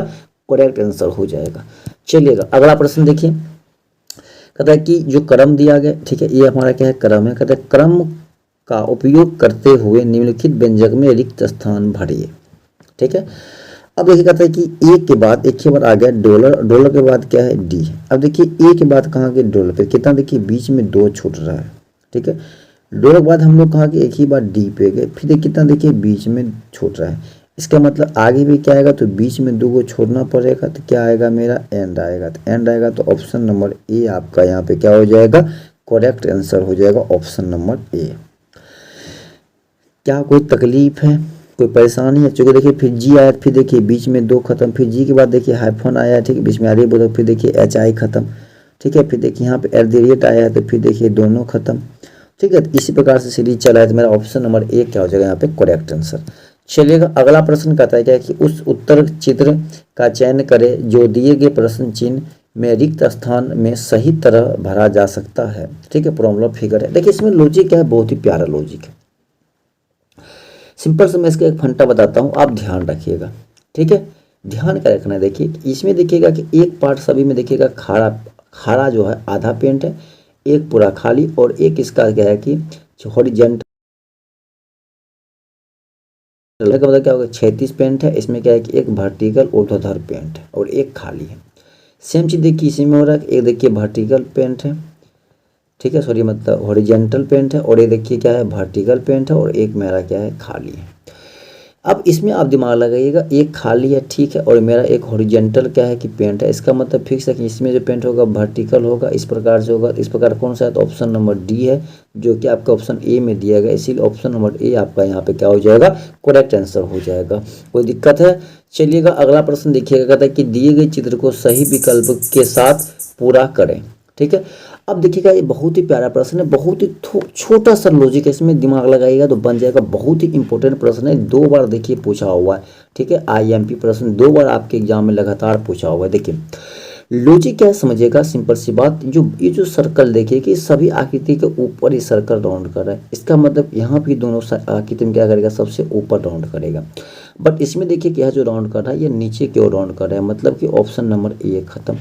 करेक्ट आंसर हो जाएगा। चलिएगा अगला प्रश्न देखिए, कहता है कि जो क्रम दिया गया, ठीक है, ये हमारा क्या है क्रम है, कहता है क्रम का उपयोग करते हुए निम्नलिखित व्यंजक में रिक्त स्थान भरिए। ठीक है, अब देखिए कहता है कि ए के बाद एक ही बार आ गया डॉलर, डॉलर के बाद क्या है डी। अब देखिए ए के बाद कहाँ के डॉलर पे, कितना देखिए बीच में 2 छूट रहा है। ठीक है, डॉलर के बाद हम लोग कहाँ के एक ही बार डी पे गए, फिर कितना देखिए बीच में छूट रहा है, इसका मतलब आगे भी क्या आएगा, तो बीच में 2 को छोड़ना पड़ेगा, तो क्या आएगा मेरा एंड आएगा, तो एंड आएगा, तो ऑप्शन नंबर ए आपका यहाँ पे क्या हो जाएगा, करेक्ट आंसर हो जाएगा, ऑप्शन नंबर ए। क्या कोई तकलीफ है, कोई परेशानी है? चूँकि देखिए फिर जी आया, फिर देखिए बीच में 2 खत्म, फिर जी के बाद देखिए हाइफन आया, ठीक है, बीच में आगे बोलो, फिर देखिए एच आई खत्म। ठीक है, फिर देखिए यहाँ पे एट द रेट आया है, तो फिर देखिए दोनों खत्म। ठीक है, तो इसी प्रकार से सीरीज चला है, तो मेरा ऑप्शन नंबर ए क्या हो जाएगा यहाँ पे करेक्ट आंसर। चलिएगा अगला प्रश्न कहता है क्या कि उस उत्तर चित्र का चयन करें जो दिए गए प्रश्न चिन्ह में रिक्त स्थान में सही तरह भरा जा सकता है। ठीक है, प्रॉब्लम फिगर है। देखिए इसमें लॉजिक क्या है, बहुत ही प्यारा लॉजिक है। सिंपल से मैं इसका एक फंडा बताता हूँ, आप ध्यान रखिएगा। ठीक है, ध्यान क्या रखना है, देखिए इसमें देखिएगा कि एक पार्ट सभी में देखिएगा खाड़ा खाड़ा जो है आधा पेंट है, एक पूरा खाली, और एक इसका क्या है कि हॉरिजेंटल का मतलब क्या होगा, 36 पेंट है। इसमें क्या है कि एक वर्टिकल ऊर्ध्वाधर पेंट है और एक खाली है। सेम चीज़ देखिए इसी में हो रहा है, एक देखिए वर्टिकल पेंट है, ठीक है, सॉरी मतलब हॉरिजेंटल पेंट है, और ये देखिए क्या है वर्टिकल पेंट है, और एक मेरा क्या है खाली है। अब इसमें आप दिमाग लगाइएगा, एक खाली है ठीक है, और मेरा एक हॉरिजेंटल क्या है कि पेंट है। इसका मतलब फिक्स है कि इसमें जो पेंट होगा वर्टिकल होगा, इस प्रकार से होगा। इस प्रकार कौन सा है, तो ऑप्शन नंबर डी है, जो कि आपका ऑप्शन ए में दिया गया, इसीलिए ऑप्शन नंबर ए आपका यहाँ पे क्या हो जाएगा, करेक्ट आंसर हो जाएगा। कोई दिक्कत है? चलिएगा अगला प्रश्न देखिएगा, कहता है कि दिए गए चित्र को सही विकल्प के साथ पूरा करें। ठीक है, अब देखिएगा ये बहुत ही प्यारा प्रश्न है, बहुत ही छोटा सा लॉजिक है, इसमें दिमाग लगाइएगा तो बन जाएगा। बहुत ही इंपॉर्टेंट प्रश्न है, 2 बार देखिए पूछा हुआ है। ठीक है, आईएमपी प्रश्न 2 बार आपके एग्जाम में लगातार पूछा हुआ है। देखिए लॉजिक क्या है समझिएगा, सिंपल सी बात, ये जो सर्कल देखिए कि सभी आकृति के ऊपर ही सर्कल राउंड कर रहा है। इसका मतलब यहाँ भी दोनों आकृति में क्या करेगा, सबसे ऊपर राउंड करेगा। बट इसमें देखिए कि यह जो राउंड कर रहा है ये नीचे की ओर राउंड कर रहा है, मतलब कि ऑप्शन नंबर ए खत्म।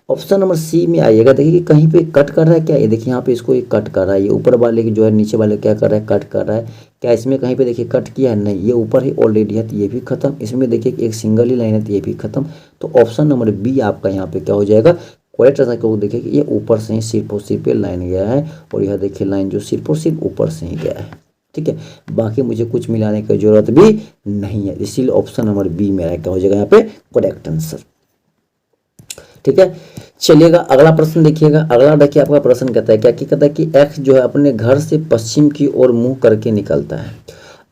ऑप्शन नंबर सी में आइएगा, देखिए कि कहीं पे कट कर रहा है क्या, ये देखिए यहाँ पे इसको ये कट कर रहा है, ये ऊपर वाले की जो है नीचे वाले क्या कर रहा है, कट कर रहा है। क्या इसमें कहीं पे देखिए कट किया है, नहीं, ये ऊपर ही ऑलरेडी है तो ये भी खत्म। इसमें देखिए एक सिंगल ही लाइन है तो ये भी खत्म। तो ऑप्शन नंबर बी आपका यहाँ पे क्या हो जाएगा, करेक्ट आंसर। क्यों, देखिए कि ये ऊपर से ही सिर्फ और सिर्फ लाइन गया है, और यह देखिए लाइन जो सिर्फ और सिर्फ ऊपर से ही गया है। ठीक है, बाकी मुझे कुछ मिलाने की जरूरत भी नहीं है, इसीलिए ऑप्शन नंबर बी मेरा क्या हो जाएगा यहाँ पे करेक्ट आंसर। ठीक है, चलिएगा अगला प्रश्न देखिएगा। अगला देखिए आपका प्रश्न कहता है क्या कि कहता है कि एक्स जो है अपने घर से पश्चिम की ओर मुंह करके निकलता है।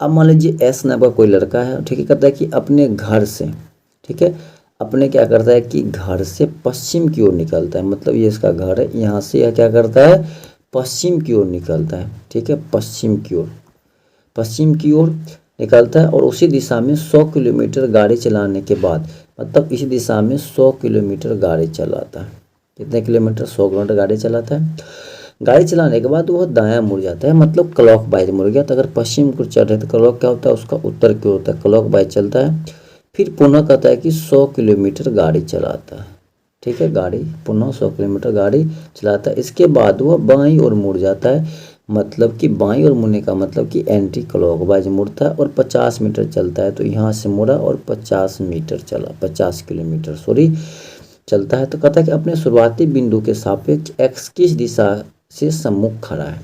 अब मान लीजिए एस नाम का कोई लड़का है, ठीक है, कहता है कि अपने घर से, ठीक है, अपने क्या करता है कि घर से पश्चिम की ओर निकलता है, मतलब ये इसका घर है, यहाँ से यह क्या करता है, पश्चिम की ओर निकलता है। ठीक है, पश्चिम की ओर, पश्चिम की ओर निकलता है, और उसी दिशा में 100 किलोमीटर गाड़ी चलाने के बाद, मतलब इसी दिशा में 100 किलोमीटर गाड़ी चलाता है। कितने किलोमीटर, 100 किलोमीटर गाड़ी चलाता है। गाड़ी चलाने के बाद वह दायां मुड़ जाता है, मतलब क्लॉक वाइज मुड़ गया। तो अगर पश्चिम की ओर चल रहे तो क्लॉक क्या होता है, उसका उत्तर की ओर होता है, क्लॉक वाइज चलता है। फिर पुनः कहता है कि 100 किलोमीटर गाड़ी चलाता है। ठीक है, गाड़ी पुनः 100 किलोमीटर गाड़ी चलाता है। इसके बाद वह बाईं ओर मुड़ जाता है, मतलब कि बाईं ओर मुड़ने का मतलब कि एंटी क्लॉकवाइज मुड़ता है, और 50 मीटर चलता है। तो यहाँ से मुड़ा और 50 मीटर चला, 50 किलोमीटर सॉरी चलता है। तो कहता है कि अपने शुरुआती बिंदु के सापेक्ष एक्स किस दिशा से सम्मुख खड़ा है।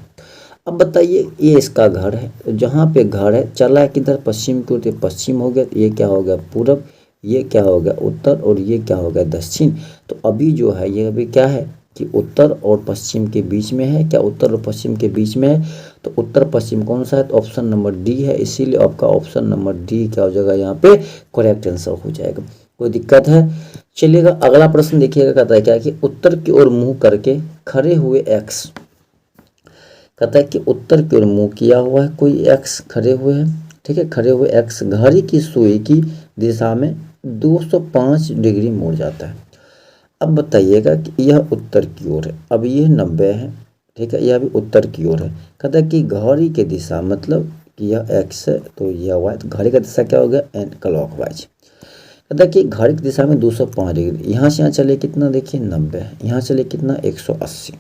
अब बताइए, ये इसका घर है, जहाँ पे घर है चला है किधर, पश्चिम की ओर, तो पश्चिम हो गया, तो ये क्या हो गया पूरब, ये क्या हो गया उत्तर, और ये क्या हो गया दक्षिण। तो अभी जो है ये अभी क्या है कि उत्तर और पश्चिम के बीच में है। क्या उत्तर और पश्चिम के बीच में है, तो उत्तर पश्चिम कौन सा है, तो ऑप्शन नंबर डी है, इसीलिए आपका ऑप्शन नंबर डी क्या हो जाएगा यहाँ पे करेक्ट आंसर हो जाएगा। कोई दिक्कत है? चलिएगा अगला प्रश्न देखिएगा, कहता है क्या कि उत्तर की ओर मुंह करके खड़े हुए एक्स, कहता है कि उत्तर की ओर मुंह किया हुआ है कोई एक्स खड़े हुए हैं। ठीक है, खड़े हुए एक्स घड़ी की सुई की दिशा में 205 डिग्री मुड़ जाता है। अब बताइएगा कि यह उत्तर की ओर है, अब ये 90 है। ठीक है, यह भी उत्तर की ओर है। कहता है कि घड़ी की दिशा, मतलब कि यह एक्स है तो यह वाई, तो घड़ी का दिशा क्या हो गया, एंड क्लॉकवाइज। कहता है कि घड़ी की दिशा में 205 डिग्री, यहाँ से यहाँ चले कितना, देखिए 90 है, यहाँ चले कितना 180।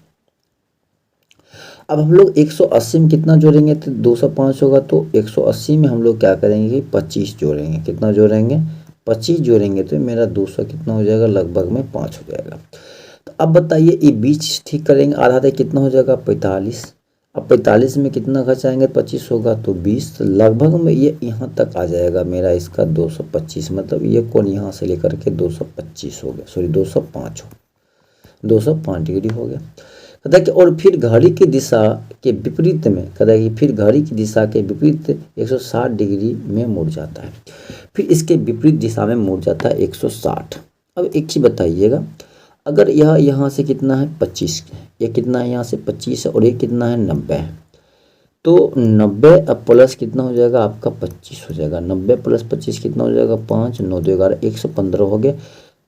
अब हम लोग 180 में कितना जोड़ेंगे, तो 205 होगा, तो 180 में हम लोग क्या करेंगे, 25 जोड़ेंगे। कितना जोड़ेंगे, 25 जोड़ेंगे, तो मेरा 200 कितना हो जाएगा, लगभग में 5 हो जाएगा। तो अब बताइए ये बीच ठीक करेंगे, आधा से कितना हो जाएगा, 45। अब 45 में कितना घटाएंगे, 25 होगा तो 20, तो लगभग में ये यहाँ तक आ जाएगा मेरा इसका 225, मतलब ये कोण यहाँ से लेकर के 225 हो गया, सॉरी 205 हो, 205 डिग्री हो गया। कहता है कि और फिर घड़ी की दिशा के विपरीत में, कहता है कि फिर घड़ी की दिशा के विपरीत 160 डिग्री में मुड़ जाता है, फिर इसके विपरीत दिशा में मुड़ जाता है 160। अब एक चीज़ बताइएगा, अगर यह यहाँ से कितना है 25, ये कितना है यहाँ से 25 है, और ये कितना है 90 है, तो 90 अब प्लस कितना हो जाएगा आपका 25 हो जाएगा, 90 प्लस 25 कितना हो जाएगा 5 9 2 11 115 हो गया।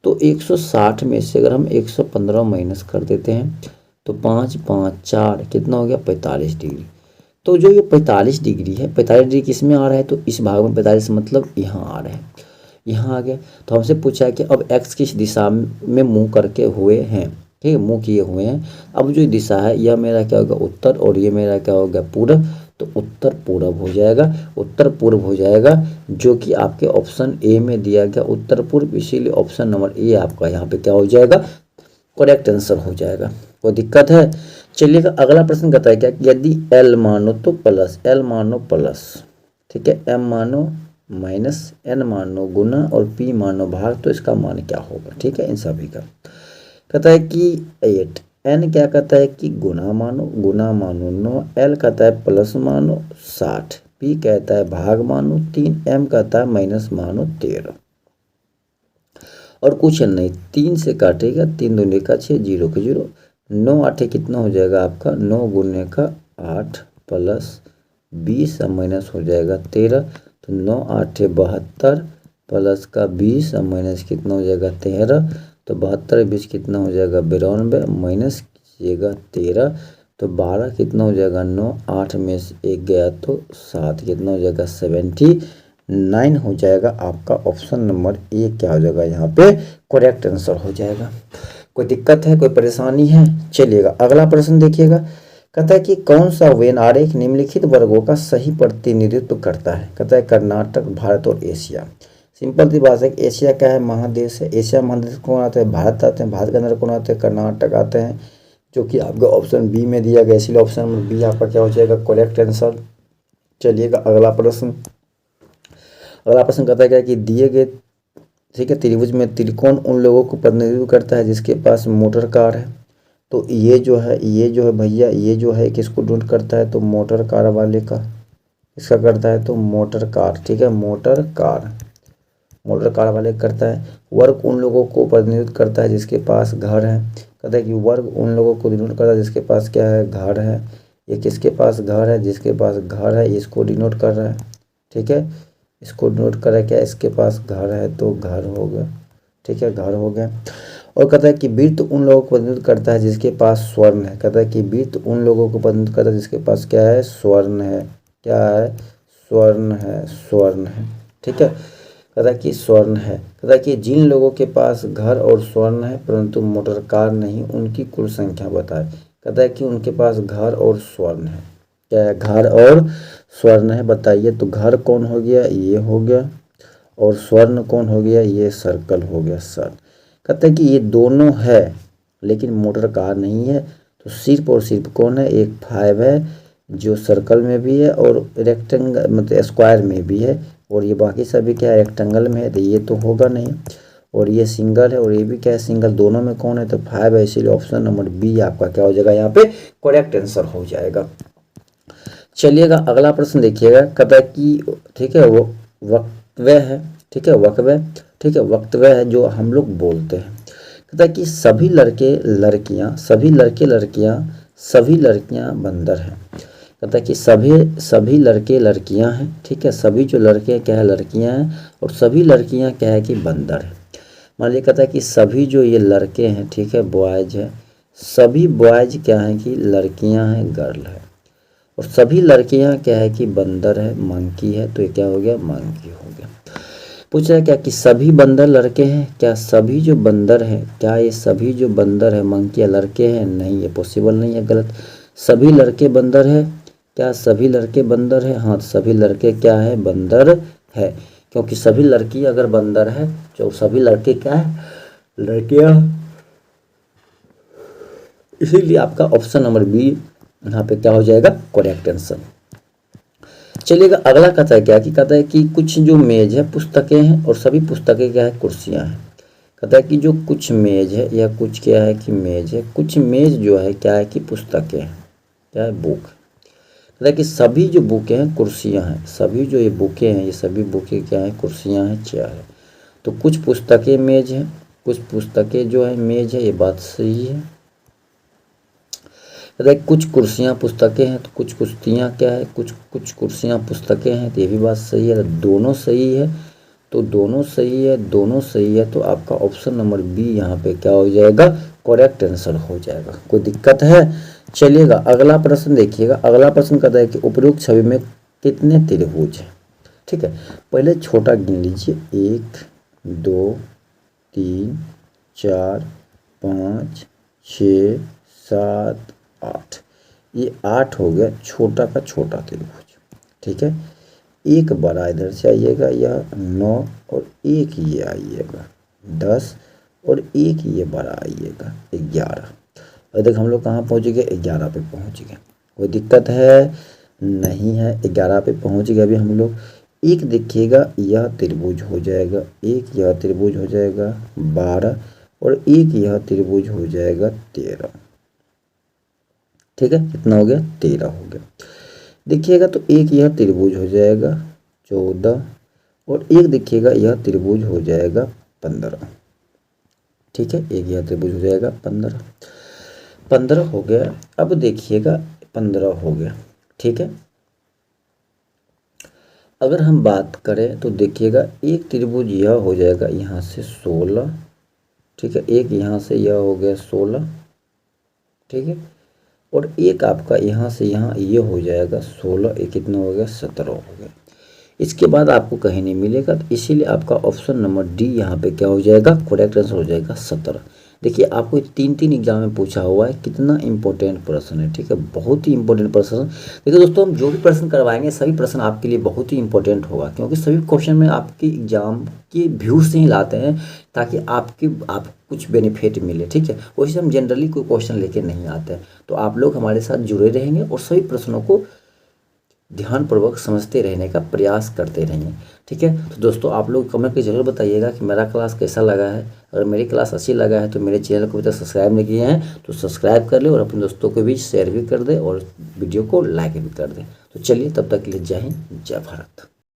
तो 160 में से अगर हम 115 माइनस कर देते हैं तो 5 5 4 कितना हो गया 45 डिग्री। तो जो ये 45 डिग्री है, 45 डिग्री किस में आ रहा है, तो इस भाग में 45 मतलब यहाँ आ रहा है, यहाँ आ गया। तो हमसे पूछा है कि अब x किस दिशा में मुँह करके हुए हैं, ठीक है, मुँह किए हुए हैं। अब जो दिशा है यह मेरा क्या होगा उत्तर और ये मेरा क्या होगा पूर्व, तो उत्तर पूर्व हो जाएगा, उत्तर पूर्व हो जाएगा, जो कि आपके ऑप्शन ए में दिया गया उत्तर पूर्व, इसीलिए ऑप्शन नंबर ए आपका यहाँ पे क्या हो जाएगा करेक्ट आंसर हो जाएगा। कोई दिक्कत है? चलिएगा अगला प्रश्न कहता है क्या, यदि एल मानो तो प्लस, एल मानो प्लस, ठीक है, एम मानो माइनस, एन मानो गुना और पी मानो भाग, तो इसका मान क्या होगा, ठीक है, इन सभी का। कहता है कि 8, एन क्या कहता है कि गुना मानो 9, एल कहता है प्लस मानो 60, पी कहता है भाग मानो 3, एम कहता है माइनस मानो 13। और कुछ नहीं, 3 से काटेगा, 3 दूनी का 6, 0 के 0, 9 8 कितना हो जाएगा आपका 9 गुने का 8 प्लस 20 माइनस हो जाएगा 13, तो 9 8 72 प्लस का 20 माइनस कितना हो जाएगा 13, तो 72 20 कितना हो जाएगा 92 माइनस कीजिएगा 13, तो 12 कितना हो जाएगा 9, 8 में से 1 गया तो 7 कितना हो जाएगा 79 हो जाएगा। आपका ऑप्शन नंबर ए क्या हो जाएगा यहाँ पे करेक्ट आंसर हो जाएगा। कोई दिक्कत है, कोई परेशानी है? चलिएगा अगला प्रश्न देखिएगा। कहता है कि कौन सा वेन आरेख निम्नलिखित वर्गों का सही प्रतिनिधित्व करता है। कहता है कर्नाटक, भारत और एशिया। सिंपल सी बात है कि एशिया क्या है, महादेश है। एशिया महादेश कौन आते हैं, भारत आते हैं। भारत के अंदर कौन आते हैं, कर्नाटक आते हैं, जो कि आपका ऑप्शन बी में दिया गया, इसलिए ऑप्शन नंबर बी आपका क्या हो जाएगा करेक्ट आंसर। चलिएगा अगला प्रश्न। अगला प्रश्न कहता है क्या कि दिए गए, ठीक है, त्रिभुज में त्रिकोण उन लोगों को प्रतिनिधित्व करता है जिसके पास मोटर कार है। तो ये जो है भैया, ये जो है किसको डिनोट करता है, तो मोटर कार वाले का, इसका करता है तो मोटर कार, ठीक है, मोटर कार वाले करता है। वर्ग उन लोगों को प्रतिनिधित्व करता है जिसके पास घर है। कहता है कि वर्ग उन लोगों को डिनोट करता है जिसके पास क्या है, घर है। ये किसके पास घर है, जिसके पास घर है इसको डिनोट कर रहा है, ठीक है, इसको डिनोट कर रहा है क्या, इसके पास घर है तो घर हो गया, ठीक है, घर हो गया। और कहता है कि वृत्त उन लोगों को प्रतिनिधित्व करता है जिसके पास स्वर्ण है। कहता है कि वृत्त उन लोगों को प्रतिनिधित्व करता है जिसके पास क्या है, स्वर्ण है, क्या है, स्वर्ण है, ठीक है। कहता है कि स्वर्ण है। कहता है कि जिन लोगों के पास घर और स्वर्ण है परंतु मोटर कार नहीं, उनकी कुल संख्या बताए। कहता है कि उनके पास घर और स्वर्ण है, क्या है, घर और स्वर्ण है, बताइए। तो घर कौन हो गया, ये हो गया, और स्वर्ण कौन हो गया, ये सर्कल हो गया सर। कहते हैं कि ये दोनों है लेकिन मोटर कार नहीं है, तो सिर्फ और सिर्फ कौन है, एक 5 है जो सर्कल में भी है और रेक्टेंगल मतलब स्क्वायर में भी है, और ये बाकी सभी क्या है रेक्टेंगल में है, तो ये तो होगा नहीं। और ये सिंगल है और ये भी क्या है सिंगल, दोनों में कौन है, तो 5 है, इसीलिए ऑप्शन नंबर बी आपका क्या हो जाएगा यहाँ पे करेक्ट आंसर हो जाएगा। चलिएगा अगला प्रश्न देखिएगा। कहता है कि ठीक है वो वक्तव्य है, ठीक है, वक्तव्य, ठीक है, वक्तव्य है जो हम लोग बोलते हैं। कहता है कि सभी लड़के लड़कियां, सभी लड़के लड़कियां, सभी लड़कियां बंदर हैं। कहता है कि सभी लड़के लड़कियां हैं, ठीक है, सभी जो लड़के क्या है लड़कियां हैं, और सभी लड़कियां क्या है कि बंदर है। मान लीजिए कहता है कि सभी जो ये लड़के हैं, ठीक है, बॉयज है, सभी बॉयज क्या है कि लड़कियां हैं, गर्ल है, और सभी लड़कियां क्या है कि बंदर है, मंकी है, तो ये क्या हो गया, मंकी हो गया। पूछ रहा है क्या कि सभी बंदर लड़के हैं, क्या सभी जो बंदर हैं, क्या ये सभी जो बंदर है मंकी या लड़के हैं, नहीं, ये पॉसिबल नहीं है, गलत। सभी लड़के बंदर है, क्या सभी लड़के बंदर है, हाँ, सभी लड़के क्या है, बंदर है, क्योंकि सभी लड़की अगर बंदर है तो सभी लड़के क्या है, लड़कियां, इसीलिए आपका ऑप्शन नंबर बी यहाँ पे क्या हो जाएगा करेक्ट आंसर। चलिएगा अगला कहता है क्या कि कहता है कि कुछ जो मेज है पुस्तकें हैं और सभी पुस्तकें क्या है कुर्सियां हैं। कहता है कि जो कुछ मेज है या कुछ क्या है कि मेज है, कुछ मेज जो है क्या है कि पुस्तकें हैं, क्या है बुक। कहता है कि सभी जो बुकें हैं कुर्सियां हैं, सभी जो ये बुकें हैं ये सभी बुकें क्या है कुर्सियां हैं, चेयर है। तो कुछ पुस्तकें मेज हैं, कुछ पुस्तकें जो है मेज है, ये बात सही है। कहता है कुछ कुर्सियाँ पुस्तकें हैं, तो कुछ कुर्सियाँ क्या है, कुछ कुर्सियाँ पुस्तकें हैं, तो ये भी बात सही है, दोनों सही है। तो दोनों सही है, दोनों सही है, तो आपका ऑप्शन नंबर बी यहाँ पे क्या हो जाएगा, करेक्ट आंसर हो जाएगा। कोई दिक्कत है? चलिएगा अगला प्रश्न देखिएगा। अगला प्रश्न कहता है कि उपरोक्त छवि में कितने त्रिभुज हैं। ठीक है, पहले छोटा गिन लीजिए, 1 2 3 4 5 6 7 8, ये 8 हो गया छोटा का छोटा त्रिभुज। ठीक है, एक बड़ा इधर से आइएगा, यह 9 और एक ये आइएगा 10 और एक ये बड़ा आइएगा 11। और देख हम लोग कहाँ पहुँच गए, 11 पे पहुँच गए। कोई दिक्कत है? नहीं है, 11 पे पहुँच गए अभी हम लोग। एक देखिएगा यह त्रिभुज हो जाएगा, एक यह त्रिभुज हो जाएगा 12 और एक यह त्रिभुज हो जाएगा 13। ठीक है, कितना हो गया, 13 हो गया। देखिएगा तो एक यह त्रिभुज हो जाएगा 14 और एक देखिएगा यह त्रिभुज हो जाएगा 15। ठीक है, एक यह त्रिभुज हो जाएगा 15 हो गया। अब देखिएगा 15 हो गया। ठीक है, अगर हम बात करें तो देखिएगा एक त्रिभुज यह हो जाएगा यहाँ से 16। ठीक है, एक यहाँ से यह हो गया 16। ठीक है, और एक आपका यहाँ से यहाँ ये हो जाएगा 16, ये कितना हो गया, 17 हो गया। इसके बाद आपको कहीं नहीं मिलेगा, तो इसीलिए आपका ऑप्शन नंबर डी यहाँ पे क्या हो जाएगा, करेक्ट आंसर हो जाएगा 17। देखिए आपको 3 एग्जाम में पूछा हुआ है, कितना इंपॉर्टेंट प्रश्न है। ठीक है, बहुत ही इंपॉर्टेंट प्रश्न। देखिए दोस्तों, हम जो भी प्रश्न करवाएंगे सभी प्रश्न आपके लिए बहुत ही इंपॉर्टेंट होगा, क्योंकि सभी क्वेश्चन में आपके एग्जाम के व्यू से ही लाते हैं, ताकि आप कुछ बेनिफिट मिले। ठीक है, वैसे हम जनरली कोई क्वेश्चन लेके नहीं आते हैं। तो आप लोग हमारे साथ जुड़े रहेंगे और सभी प्रश्नों को ध्यानपूर्वक समझते रहने का प्रयास करते रहेंगे। ठीक है, तो दोस्तों आप लोग कमेंट करके जरूर बताइएगा कि मेरा क्लास कैसा लगा है। अगर मेरी क्लास अच्छी लगा है तो मेरे चैनल को अभी तक सब्सक्राइब नहीं किए हैं तो सब्सक्राइब कर ले और अपने दोस्तों के बीच शेयर भी कर दे और वीडियो को लाइक भी कर दे। तो चलिए तब तक के लिए जय हिंद, जय भारत।